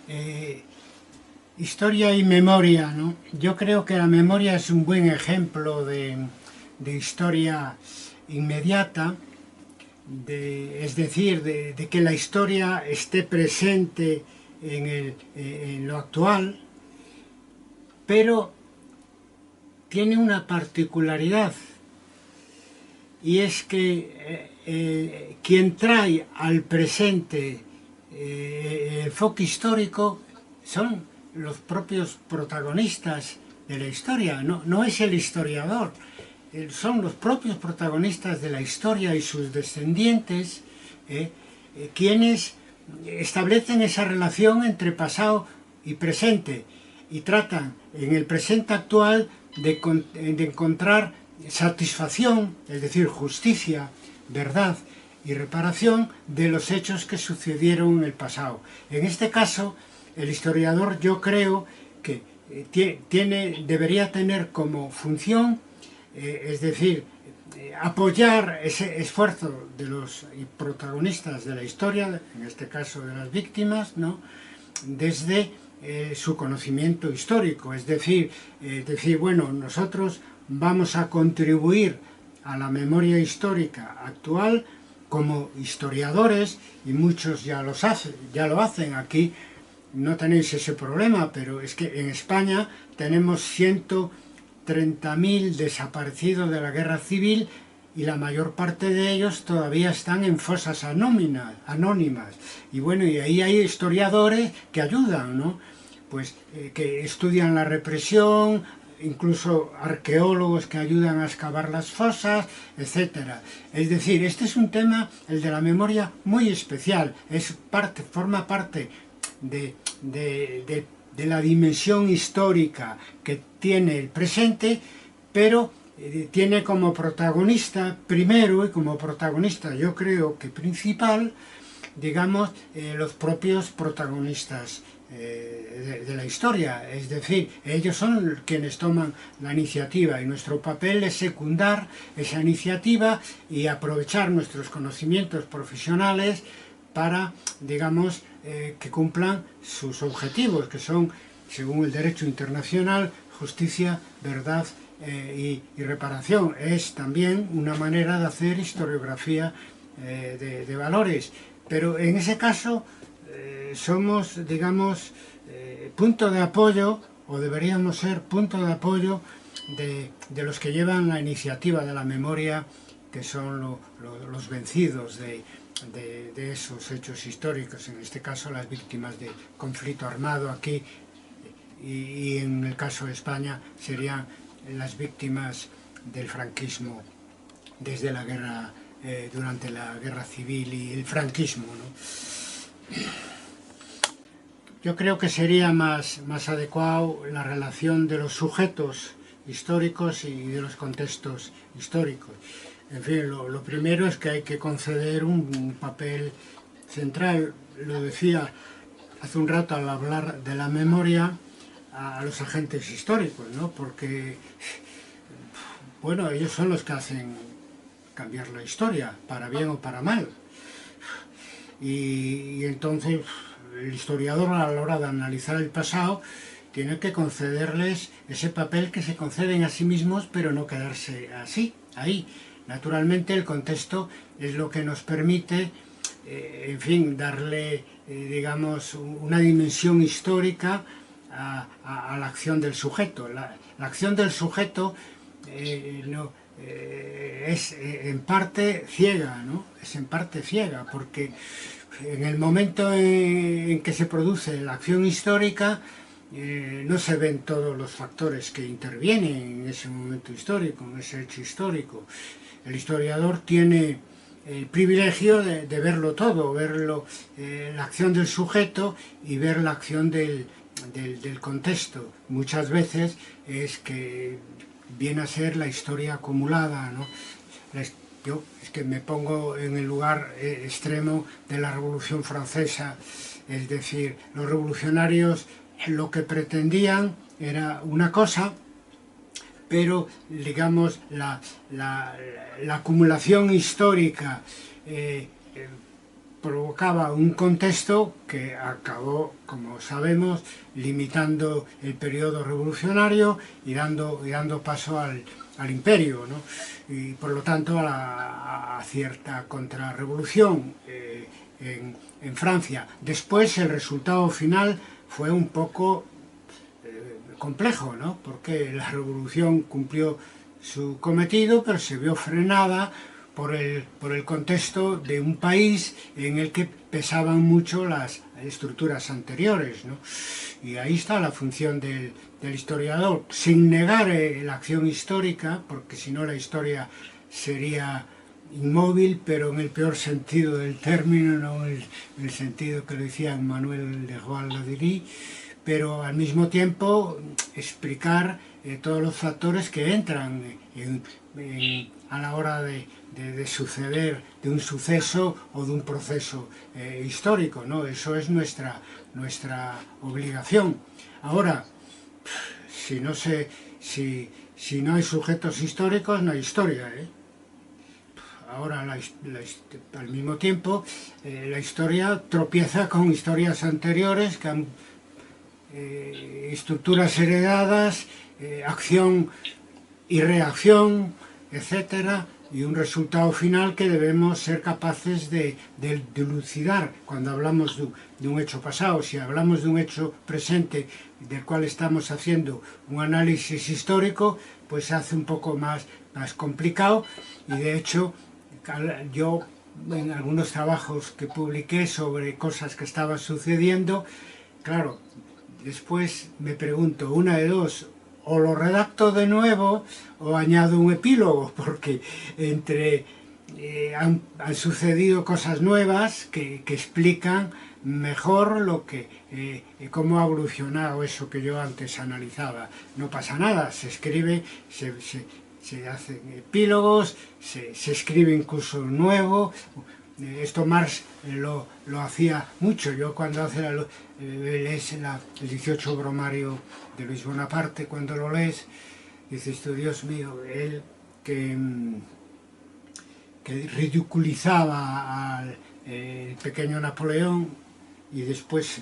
Eh, Historia y memoria, ¿no? Yo creo que la memoria es un buen ejemplo de historia inmediata, es decir, de que la historia esté presente en lo actual, pero tiene una particularidad, y es que quien trae al presente el enfoque histórico son los propios protagonistas de la historia, no es el historiador, son los propios protagonistas de la historia y sus descendientes quienes establecen esa relación entre pasado y presente y tratan en el presente actual de encontrar satisfacción, es decir, justicia, verdad y reparación de los hechos que sucedieron en el pasado. En este caso, el historiador, yo creo que debería tener como función, es decir, apoyar ese esfuerzo de los protagonistas de la historia, en este caso de las víctimas, ¿no? Desde su conocimiento histórico, es decir, bueno, nosotros vamos a contribuir a la memoria histórica actual como historiadores, y muchos ya lo hacen. Aquí no tenéis ese problema, pero es que en España tenemos 130.000 desaparecidos de la guerra civil y la mayor parte de ellos todavía están en fosas anónimas. Y bueno, y ahí hay historiadores que ayudan, ¿no? Pues que estudian la represión, incluso arqueólogos que ayudan a excavar las fosas, etcétera. Es decir, este es un tema, el de la memoria, muy especial. Forma parte de la dimensión histórica que tiene el presente, pero tiene como protagonista primero, y como protagonista yo creo que principal, digamos, los propios protagonistas de la historia. Es decir, ellos son quienes toman la iniciativa y nuestro papel es secundar esa iniciativa y aprovechar nuestros conocimientos profesionales para, digamos, que cumplan sus objetivos, que son, según el derecho internacional, justicia, verdad y reparación. Es también una manera de hacer historiografía de valores. Pero en ese caso somos, digamos, punto de apoyo, o deberíamos ser punto de apoyo de los que llevan la iniciativa de la memoria, que son los vencidos de esos hechos históricos, en este caso las víctimas de conflicto armado aquí, y en el caso de España serían las víctimas del franquismo desde la guerra, durante la guerra civil y el franquismo, ¿no? Yo creo que sería más adecuado la relación de los sujetos históricos y de los contextos históricos. En fin, lo primero es que hay que conceder un papel central, lo decía hace un rato al hablar de la memoria, a los agentes históricos, ¿no? Porque, bueno, ellos son los que hacen cambiar la historia, para bien o para mal. Y entonces el historiador, a la hora de analizar el pasado, tiene que concederles ese papel que se conceden a sí mismos, pero no quedarse ahí. Naturalmente el contexto es lo que nos permite, en fin, darle, digamos, una dimensión histórica a la acción del sujeto. La acción del sujeto es en parte ciega, ¿no? Es en parte ciega, porque en el momento en que se produce la acción histórica, no se ven todos los factores que intervienen en ese momento histórico, en ese hecho histórico. El historiador tiene el privilegio de verlo todo, la acción del sujeto y ver la acción del contexto. Muchas veces es que viene a ser la historia acumulada, ¿no? Yo es que me pongo en el lugar extremo de la Revolución Francesa, es decir, los revolucionarios lo que pretendían era una cosa, pero digamos la acumulación histórica provocaba un contexto que acabó, como sabemos, limitando el periodo revolucionario y dando paso al imperio, ¿no? Y por lo tanto a cierta contrarrevolución en Francia. Después el resultado final fue un poco complejo, ¿no? Porque la revolución cumplió su cometido, pero se vio frenada por el contexto de un país en el que pesaban mucho las estructuras anteriores, ¿no? Y ahí está la función del historiador, sin negar la acción histórica, porque si no la historia sería inmóvil, pero en el peor sentido del término, no en el sentido que lo decía Manuel de Roy-Ladurie, pero al mismo tiempo explicar todos los factores que entran a la hora de suceder de un suceso o de un proceso histórico, ¿no? Eso es nuestra obligación. Ahora, si no hay sujetos históricos, no hay historia, ¿eh? Ahora, al mismo tiempo, la historia tropieza con historias anteriores que han estructuras heredadas, acción y reacción, etcétera, y un resultado final que debemos ser capaces de dilucidar cuando hablamos de un hecho pasado. Si hablamos de un hecho presente del cual estamos haciendo un análisis histórico, pues se hace un poco más complicado, y de hecho yo en algunos trabajos que publiqué sobre cosas que estaban sucediendo, claro, después me pregunto, una de dos, o lo redacto de nuevo o añado un epílogo, porque han sucedido cosas nuevas que explican mejor cómo ha evolucionado eso que yo antes analizaba. No pasa nada, se escribe, se hacen epílogos, se escribe incluso nuevo. Esto Marx lo hacía mucho. Yo cuando lees el 18 bromario de Luis Bonaparte, cuando lo lees, dices tú, Dios mío, él que ridiculizaba al pequeño Napoleón y después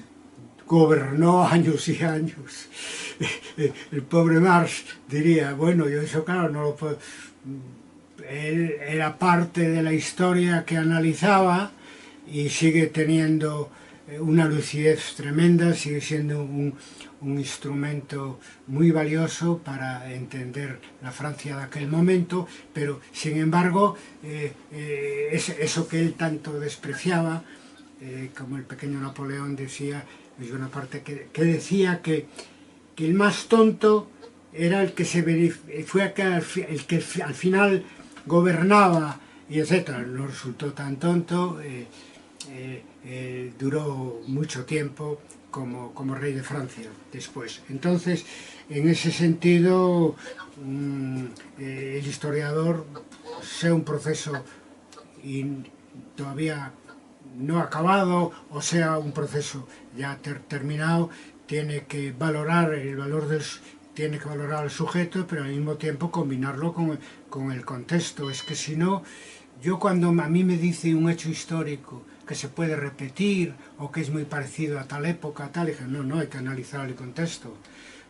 gobernó años y años. El pobre Marx diría, bueno, yo eso claro no lo puedo... Él era parte de la historia que analizaba y sigue teniendo una lucidez tremenda, sigue siendo un instrumento muy valioso para entender la Francia de aquel momento, pero sin embargo eso que él tanto despreciaba, como el pequeño Napoleón decía, es una parte que decía que el más tonto era el que fue el que al final gobernaba y etcétera. No resultó tan tonto, duró mucho tiempo como rey de Francia después. Entonces, en ese sentido, el historiador, sea un proceso todavía no acabado o sea un proceso ya terminado, tiene que valorar tiene que valorar al sujeto, pero al mismo tiempo combinarlo con el contexto. Es que si no, yo cuando a mí me dice un hecho histórico que se puede repetir o que es muy parecido a tal época, dije, no, hay que analizar el contexto,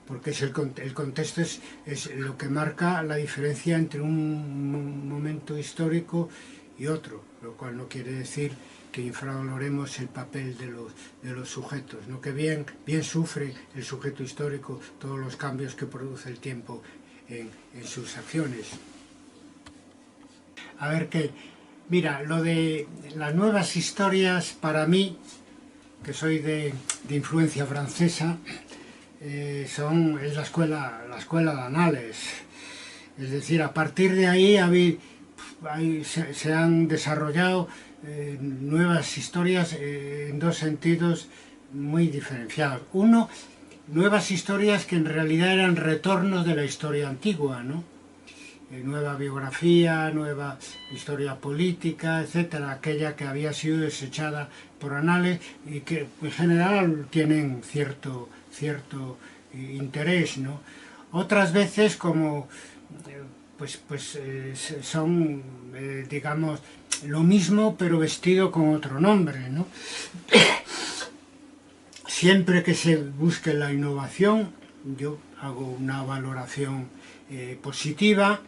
porque el contexto es lo que marca la diferencia entre un momento histórico y otro, lo cual no quiere decir que infravaloremos el papel de los sujetos, ¿no? Que bien sufre el sujeto histórico todos los cambios que produce el tiempo en sus acciones. A ver qué... Mira, lo de las nuevas historias, para mí, que soy de influencia francesa, es la escuela de Annales. Es decir, a partir de ahí se han desarrollado nuevas historias en dos sentidos muy diferenciados. Uno, nuevas historias que en realidad eran retornos de la historia antigua, ¿no? Nueva biografía, nueva historia política, etcétera, aquella que había sido desechada por Annales y que en general tienen cierto interés, ¿no? Otras veces, como son, digamos, lo mismo pero vestido con otro nombre, ¿no? Siempre que se busque la innovación, yo hago una valoración positiva,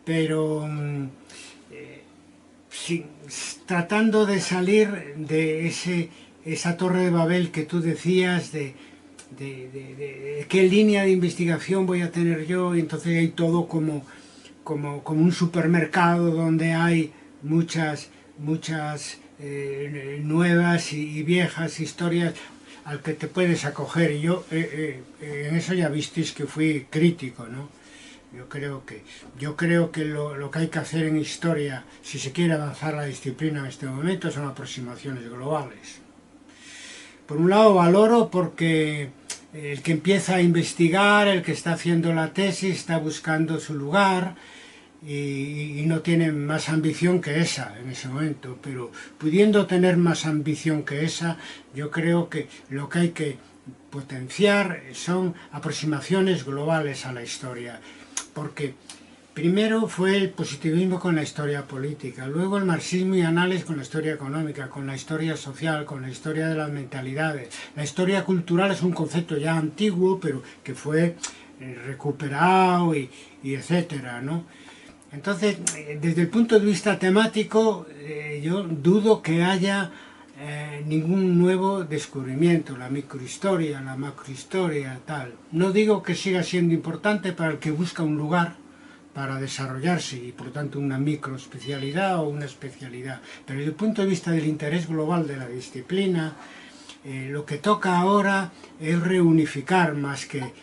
pero tratando de salir de esa torre de Babel que tú decías, de qué línea de investigación voy a tener yo, y entonces hay todo como un supermercado donde hay muchas nuevas y viejas historias al que te puedes acoger. Y yo en eso ya visteis que fui crítico, ¿no? Yo creo que lo que hay que hacer en historia, si se quiere avanzar la disciplina en este momento, son aproximaciones globales. Por un lado valoro porque el que empieza a investigar, el que está haciendo la tesis, está buscando su lugar y no tiene más ambición que esa en ese momento, pero pudiendo tener más ambición que esa, yo creo que lo que hay que potenciar son aproximaciones globales a la historia, porque primero fue el positivismo con la historia política, luego el marxismo y análisis con la historia económica, con la historia social, con la historia de las mentalidades. La historia cultural es un concepto ya antiguo, pero que fue recuperado y etcétera, ¿no? Entonces, desde el punto de vista temático, yo dudo que haya ningún nuevo descubrimiento, la microhistoria, la macrohistoria, tal. No digo que siga siendo importante para el que busca un lugar para desarrollarse y por tanto una microespecialidad o una especialidad, pero desde el punto de vista del interés global de la disciplina, lo que toca ahora es reunificar más que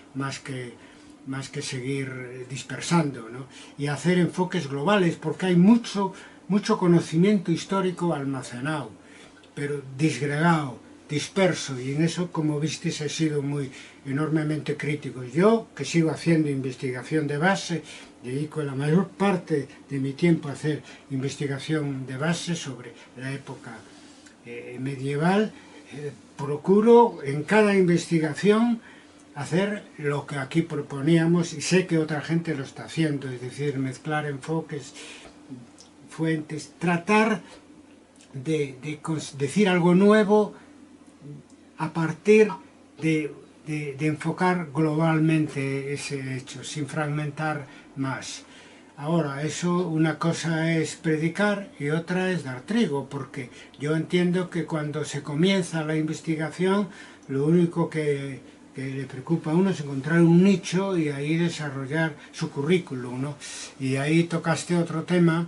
seguir dispersando, ¿no? Y hacer enfoques globales, porque hay mucho conocimiento histórico almacenado, pero disgregado, disperso, y en eso, como visteis, he sido enormemente crítico. Yo, que sigo haciendo investigación de base, dedico la mayor parte de mi tiempo a hacer investigación de base sobre la época medieval, procuro en cada investigación hacer lo que aquí proponíamos, y sé que otra gente lo está haciendo, es decir, mezclar enfoques, fuentes, tratar de decir algo nuevo a partir de enfocar globalmente ese hecho, sin fragmentar más. Ahora, eso, una cosa es predicar y otra es dar trigo, porque yo entiendo que cuando se comienza la investigación, lo único que le preocupa a uno es encontrar un nicho y ahí desarrollar su currículum, ¿no? Y ahí tocaste otro tema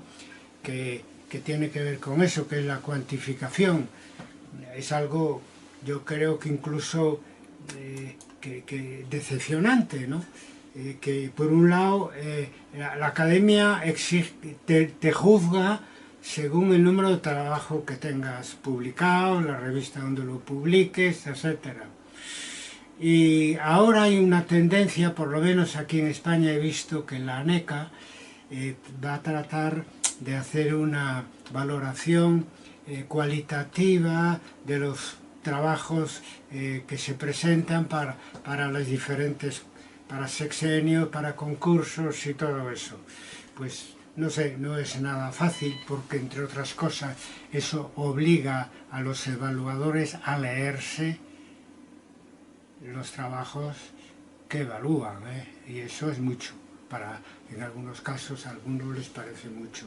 que tiene que ver con eso, que es la cuantificación. Es algo, yo creo que incluso que decepcionante, ¿no? Que por un lado la academia te juzga según el número de trabajo que tengas publicado, la revista donde lo publiques, etcétera. Y ahora hay una tendencia, por lo menos aquí en España he visto que la ANECA va a tratar de hacer una valoración cualitativa de los trabajos que se presentan para las diferentes, para sexenios, para concursos y todo eso. Pues no sé, no es nada fácil porque, entre otras cosas, eso obliga a los evaluadores a leerse los trabajos que evalúan, y eso es mucho. En algunos casos, a algunos les parece mucho.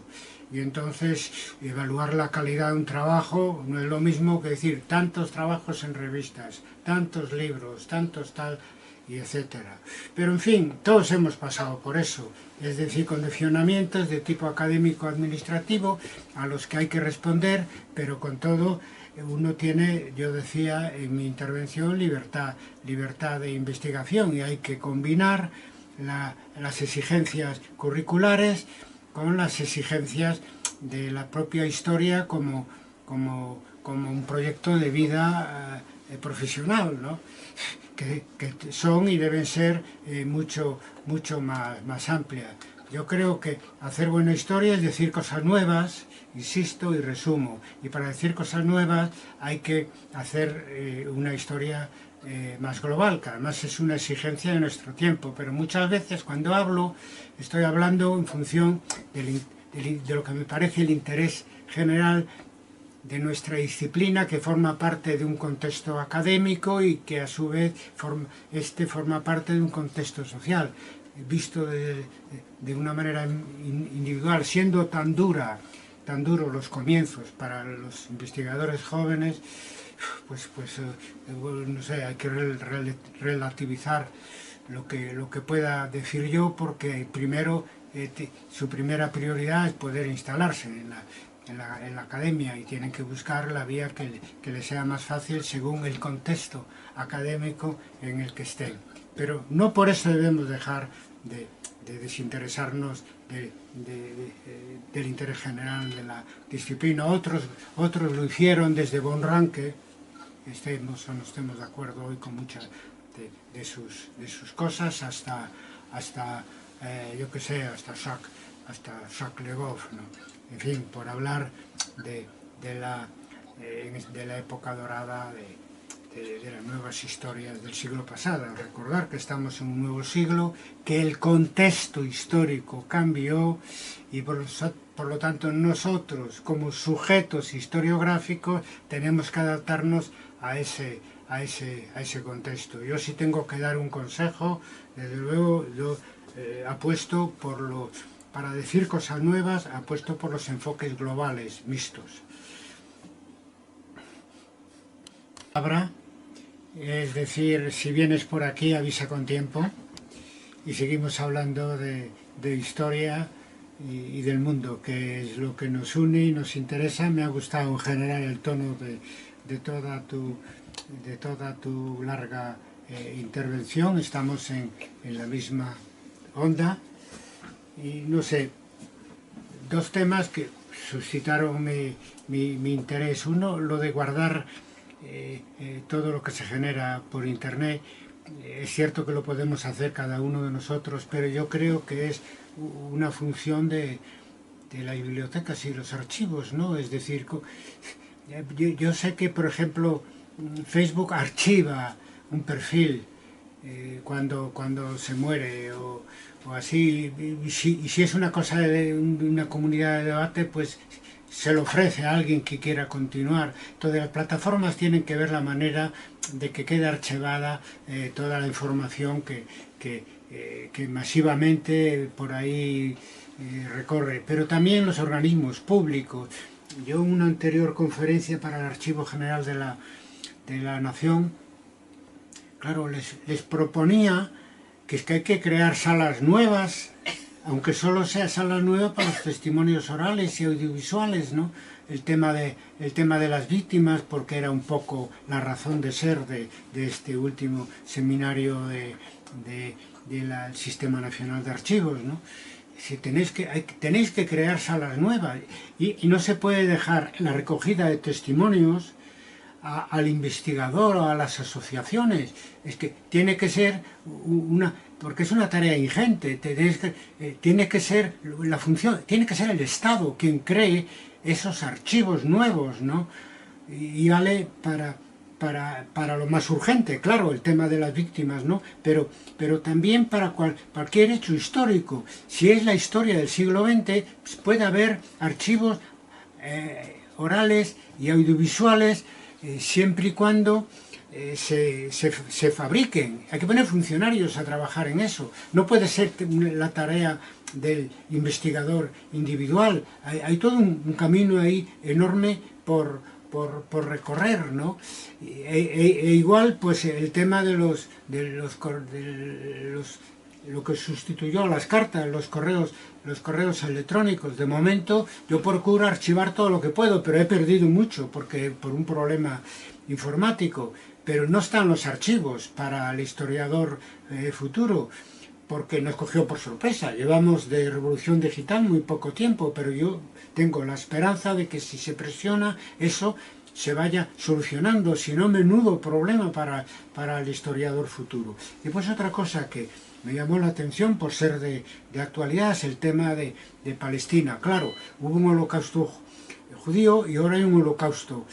Y entonces, evaluar la calidad de un trabajo no es lo mismo que decir tantos trabajos en revistas, tantos libros, tantos tal, y etcétera. Pero en fin, todos hemos pasado por eso, es decir, condicionamientos de tipo académico-administrativo a los que hay que responder, pero con todo uno tiene, yo decía en mi intervención, libertad de investigación, y hay que combinar las exigencias curriculares con las exigencias de la propia historia como un proyecto de vida profesional, ¿no? Que son y deben ser mucho más amplias. Yo creo que hacer buena historia es decir cosas nuevas, insisto y resumo, y para decir cosas nuevas hay que hacer una historia más global, que además es una exigencia de nuestro tiempo, pero muchas veces cuando hablo estoy hablando en función de lo que me parece el interés general de nuestra disciplina, que forma parte de un contexto académico y que a su vez forma parte de un contexto social, visto de una manera individual, siendo tan duros los comienzos para los investigadores jóvenes, pues no sé, hay que relativizar lo que pueda decir yo, porque primero su primera prioridad es poder instalarse en la academia y tienen que buscar la vía que les sea más fácil según el contexto académico en el que estén. Pero no por eso debemos dejar de desinteresarnos del interés general de la disciplina. Otros lo hicieron desde von Ranke, estemos o no estemos de acuerdo hoy con muchas de sus cosas, hasta yo qué sé, hasta Jacques Le Goff, ¿no? En fin, por hablar de la época dorada de las nuevas historias del siglo pasado. Recordar que estamos en un nuevo siglo, que el contexto histórico cambió y por lo tanto nosotros como sujetos historiográficos tenemos que adaptarnos a ese contexto. Yo sí tengo que dar un consejo, desde luego yo apuesto para decir cosas nuevas, apuesto por los enfoques globales, mixtos. Es decir, si vienes por aquí avisa con tiempo y seguimos hablando de historia y del mundo, que es lo que nos une y nos interesa. Me ha gustado en general el tono de toda tu larga intervención, estamos en la misma onda y no sé, dos temas que suscitaron mi interés. Uno, lo de guardar todo lo que se genera por internet. Es cierto que lo podemos hacer cada uno de nosotros, pero yo creo que es una función de las bibliotecas y los archivos, ¿no? Es decir, yo sé que, por ejemplo, Facebook archiva un perfil cuando se muere o así, y si es una cosa de una comunidad de debate, pues se lo ofrece a alguien que quiera continuar. Entonces las plataformas tienen que ver la manera de que quede archivada toda la información que masivamente por ahí recorre, pero también los organismos públicos. Yo en una anterior conferencia para el Archivo General de la Nación, claro, les proponía que hay que crear salas nuevas, aunque solo sea salas nuevas para los testimonios orales y audiovisuales, ¿no? El tema de las víctimas, porque era un poco la razón de ser de este último seminario del Sistema Nacional de Archivos, ¿no? Si tenéis que crear salas nuevas y no se puede dejar la recogida de testimonios al investigador o a las asociaciones. Es que tiene que ser porque es una tarea ingente, tiene que ser la función, tiene que ser el Estado quien cree esos archivos nuevos, ¿no? Y vale para lo más urgente, claro, el tema de las víctimas, ¿no? Pero también para cualquier hecho histórico. Si es la historia del siglo XX, pues puede haber archivos orales y audiovisuales siempre y cuando se fabriquen. Hay que poner funcionarios a trabajar en eso. No puede ser la tarea del investigador individual. Hay todo un camino ahí enorme por recorrer, ¿no? Igual, pues el tema de lo que sustituyó a las cartas, los correos electrónicos. De momento yo procuro archivar todo lo que puedo, pero he perdido mucho por un problema informático. Pero no están los archivos para el historiador futuro, porque nos cogió por sorpresa. Llevamos de revolución digital muy poco tiempo, pero yo tengo la esperanza de que si se presiona eso se vaya solucionando, si no, menudo problema para el historiador futuro. Y pues otra cosa que me llamó la atención por ser de actualidad es el tema de Palestina. Claro, hubo un holocausto judío y ahora hay un holocausto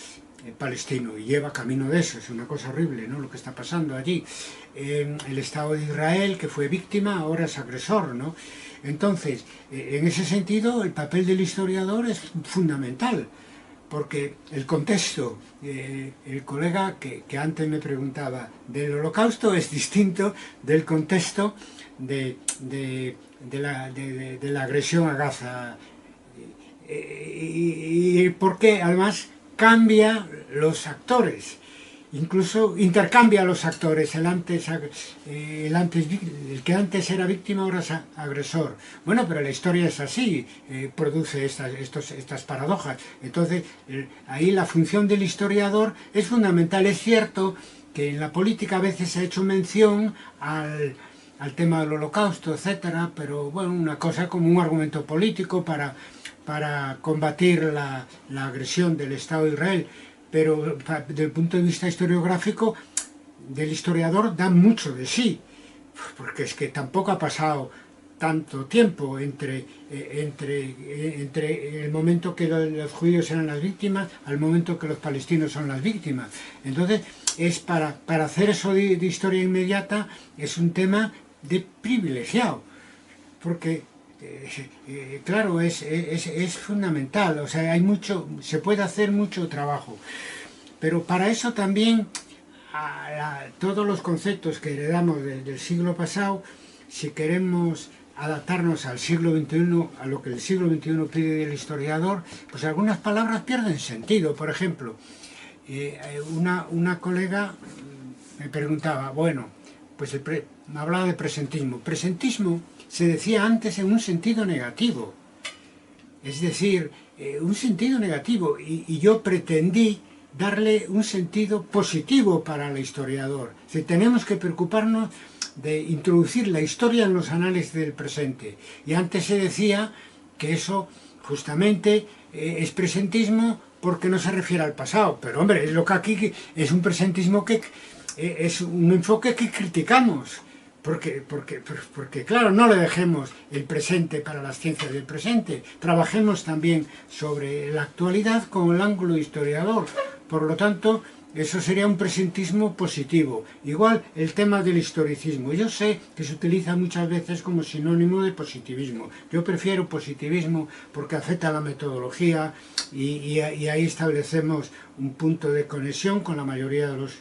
palestino, y lleva camino de eso. Es una cosa horrible, ¿no?, lo que está pasando allí. El Estado de Israel, que fue víctima, ahora es agresor, ¿no? Entonces, en ese sentido, el papel del historiador es fundamental, porque el contexto, el colega que antes me preguntaba del Holocausto es distinto del contexto de la agresión a Gaza, y porque además cambia los actores, incluso intercambia los actores, el que antes era víctima ahora es agresor. Bueno, pero la historia es así, produce estas paradojas. Entonces, ahí la función del historiador es fundamental. Es cierto que en la política a veces se ha hecho mención al tema del Holocausto, etcétera, pero bueno, una cosa como un argumento político para combatir la agresión del Estado de Israel. Pero desde el punto de vista historiográfico, del historiador da mucho de sí, porque es que tampoco ha pasado tanto tiempo entre el momento que los judíos eran las víctimas al momento que los palestinos son las víctimas. Entonces, es para hacer eso de historia inmediata, es un tema de privilegiado, porque claro, es fundamental. O sea, se puede hacer mucho trabajo, pero para eso también todos los conceptos que heredamos del siglo pasado, si queremos adaptarnos al siglo XXI, a lo que el siglo XXI pide del historiador, pues algunas palabras pierden sentido. Por ejemplo, una colega me preguntaba, bueno, pues me hablaba de presentismo. Presentismo se decía antes en un sentido negativo, es decir, un sentido negativo, y yo pretendí darle un sentido positivo para el historiador. Si tenemos que preocuparnos de introducir la historia en los anales del presente, y antes se decía que eso justamente es presentismo porque no se refiere al pasado, pero hombre, es lo que aquí es un presentismo que es un enfoque que criticamos. Porque claro, no le dejemos el presente para las ciencias del presente, trabajemos también sobre la actualidad con el ángulo historiador. Por lo tanto, eso sería un presentismo positivo. Igual el tema del historicismo, yo sé que se utiliza muchas veces como sinónimo de positivismo. Yo prefiero positivismo porque afecta a la metodología y ahí establecemos un punto de conexión con la mayoría de los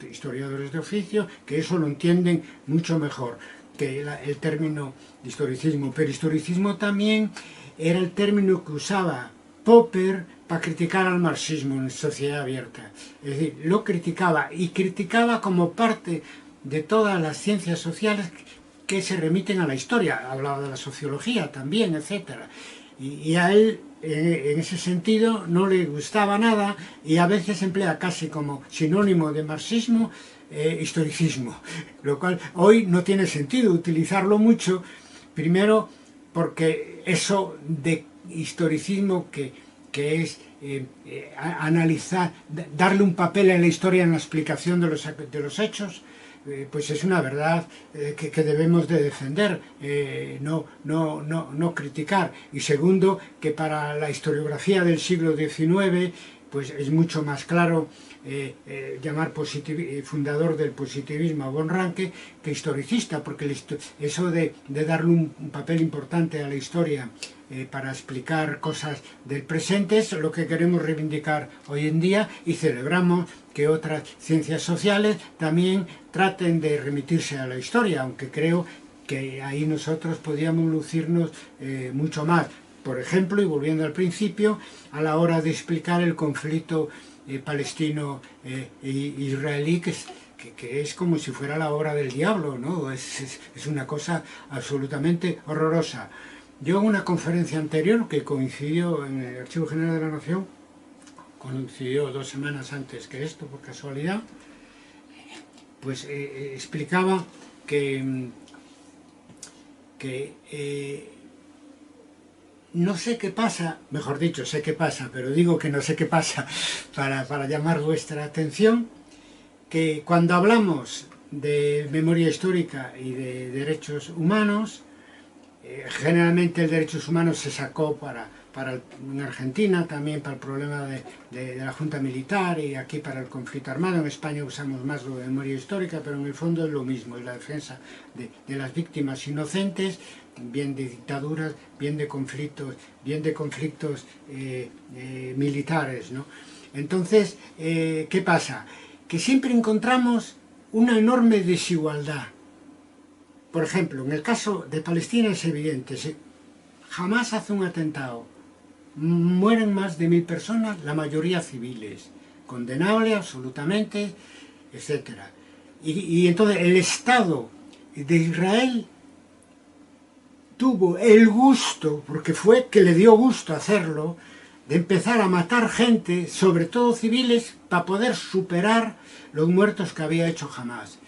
historiadores de oficio, que eso lo entienden mucho mejor que el término de historicismo. Pero historicismo también era el término que usaba Popper para criticar al marxismo en Sociedad Abierta. Es decir, lo criticaba, y criticaba como parte de todas las ciencias sociales que se remiten a la historia. Hablaba de la sociología también, etc. Y a él, en ese sentido, no le gustaba nada, y a veces emplea casi como sinónimo de marxismo historicismo, lo cual hoy no tiene sentido utilizarlo mucho, primero porque eso de historicismo que es analizar, darle un papel en la historia en la explicación de los hechos, pues es una verdad que debemos de defender, no criticar. Y segundo, que para la historiografía del siglo XIX pues es mucho más claro llamar fundador del positivismo a von Ranke que historicista, porque eso de darle un papel importante a la historia para explicar cosas del presente es lo que queremos reivindicar hoy en día, y celebramos que otras ciencias sociales también traten de remitirse a la historia, aunque creo que ahí nosotros podíamos lucirnos mucho más. Por ejemplo, y volviendo al principio, a la hora de explicar el conflicto palestino-israelí, que es como si fuera la obra del diablo, ¿no? Es una cosa absolutamente horrorosa. Yo en una conferencia anterior, que coincidió en el Archivo General de la Nación, coincidió 2 semanas antes que esto, por casualidad, pues explicaba que no sé qué pasa, mejor dicho, sé qué pasa, pero digo que no sé qué pasa para llamar vuestra atención, que cuando hablamos de memoria histórica y de derechos humanos, generalmente el derechos humanos se sacó para en Argentina también para el problema de la Junta Militar, y aquí para el conflicto armado. En España usamos más la memoria histórica, pero en el fondo es lo mismo, es la defensa de las víctimas inocentes, bien de dictaduras, bien de conflictos militares, ¿no? Entonces, ¿qué pasa? Que siempre encontramos una enorme desigualdad. Por ejemplo, en el caso de Palestina es evidente, jamás hace un atentado, mueren más de 1000 personas, la mayoría civiles, condenable absolutamente, etc. Y entonces el Estado de Israel tuvo el gusto, porque fue que le dio gusto hacerlo, de empezar a matar gente, sobre todo civiles, para poder superar los muertos que había hecho Hamás.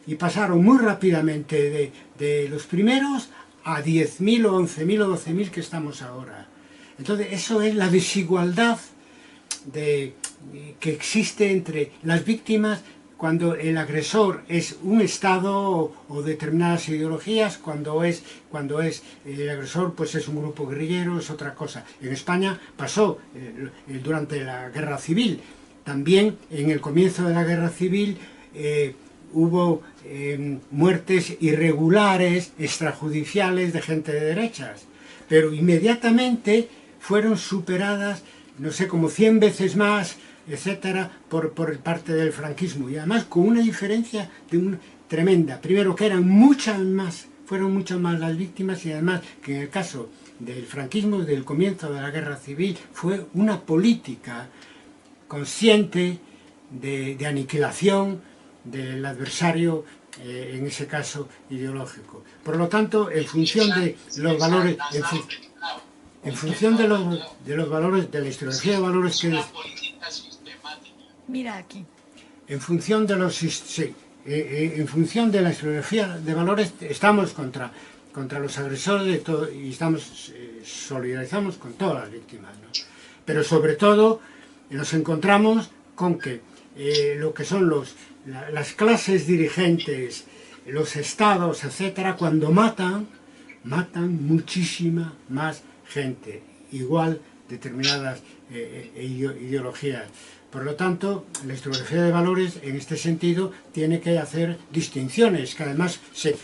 Y pasaron muy rápidamente de los primeros a 10.000 o 11.000 o 12.000 que estamos ahora. Entonces, eso es la desigualdad que existe entre las víctimas cuando el agresor es un Estado o determinadas ideologías, cuando es el agresor pues es un grupo guerrillero, es otra cosa. En España pasó durante la Guerra Civil. También en el comienzo de la Guerra Civil hubo muertes irregulares, extrajudiciales de gente de derechas, pero inmediatamente fueron superadas, no sé, como 100 veces más, etcétera, por parte del franquismo, y además con una diferencia tremenda. Primero, que fueron muchas más las víctimas, y además que en el caso del franquismo, desde el comienzo de la Guerra Civil, fue una política consciente de aniquilación del adversario, en ese caso ideológico. Por lo tanto, en función de los valores, en función de los valores, de la historiografía de valores que Mira aquí. En función de en función de la historiografía de valores estamos contra los agresores de todo, y solidarizamos con todas las víctimas, ¿no? Pero sobre todo nos encontramos con que lo que son las clases dirigentes, los estados, etcétera, cuando matan muchísima más gente, igual determinadas ideologías. Por lo tanto, la historiografía de valores, en este sentido, tiene que hacer distinciones, que además se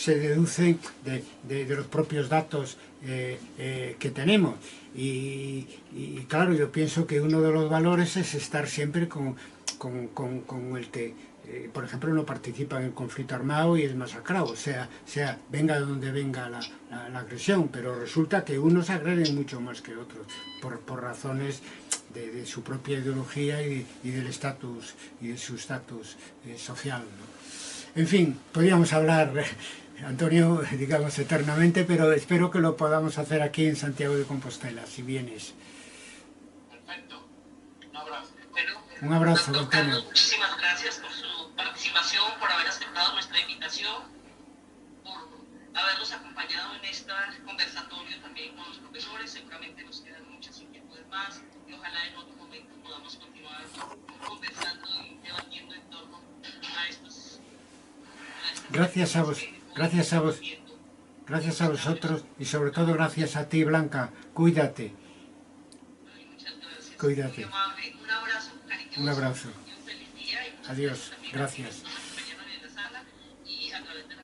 deducen de los propios datos que tenemos. Y claro, yo pienso que uno de los valores es estar siempre con el que, por ejemplo, no participa en el conflicto armado y es masacrado, sea venga de donde venga la agresión, pero resulta que unos agreden mucho más que otros, por razones de su propia ideología y del estatus, y de su estatus social, ¿no? En fin, podríamos hablar, Antonio, digamos, eternamente, pero espero que lo podamos hacer aquí en Santiago de Compostela, si vienes. Perfecto. Un abrazo. Bueno, Un abrazo, doctor Antonio. Carlos, muchísimas gracias por su participación, por haber aceptado nuestra invitación, por habernos acompañado en este conversatorio también con los profesores. Seguramente nos quedan muchas inquietudes más y ojalá en otro momento podamos continuar conversando y debatiendo en torno a estas Gracias a vos, gracias a vos, gracias a vosotros, y sobre todo gracias a ti, Blanca. Cuídate. Muchas gracias. Cuídate. Muy amable. Un abrazo cariñoso. Un abrazo. Y un feliz día. Y Adiós. Gracias.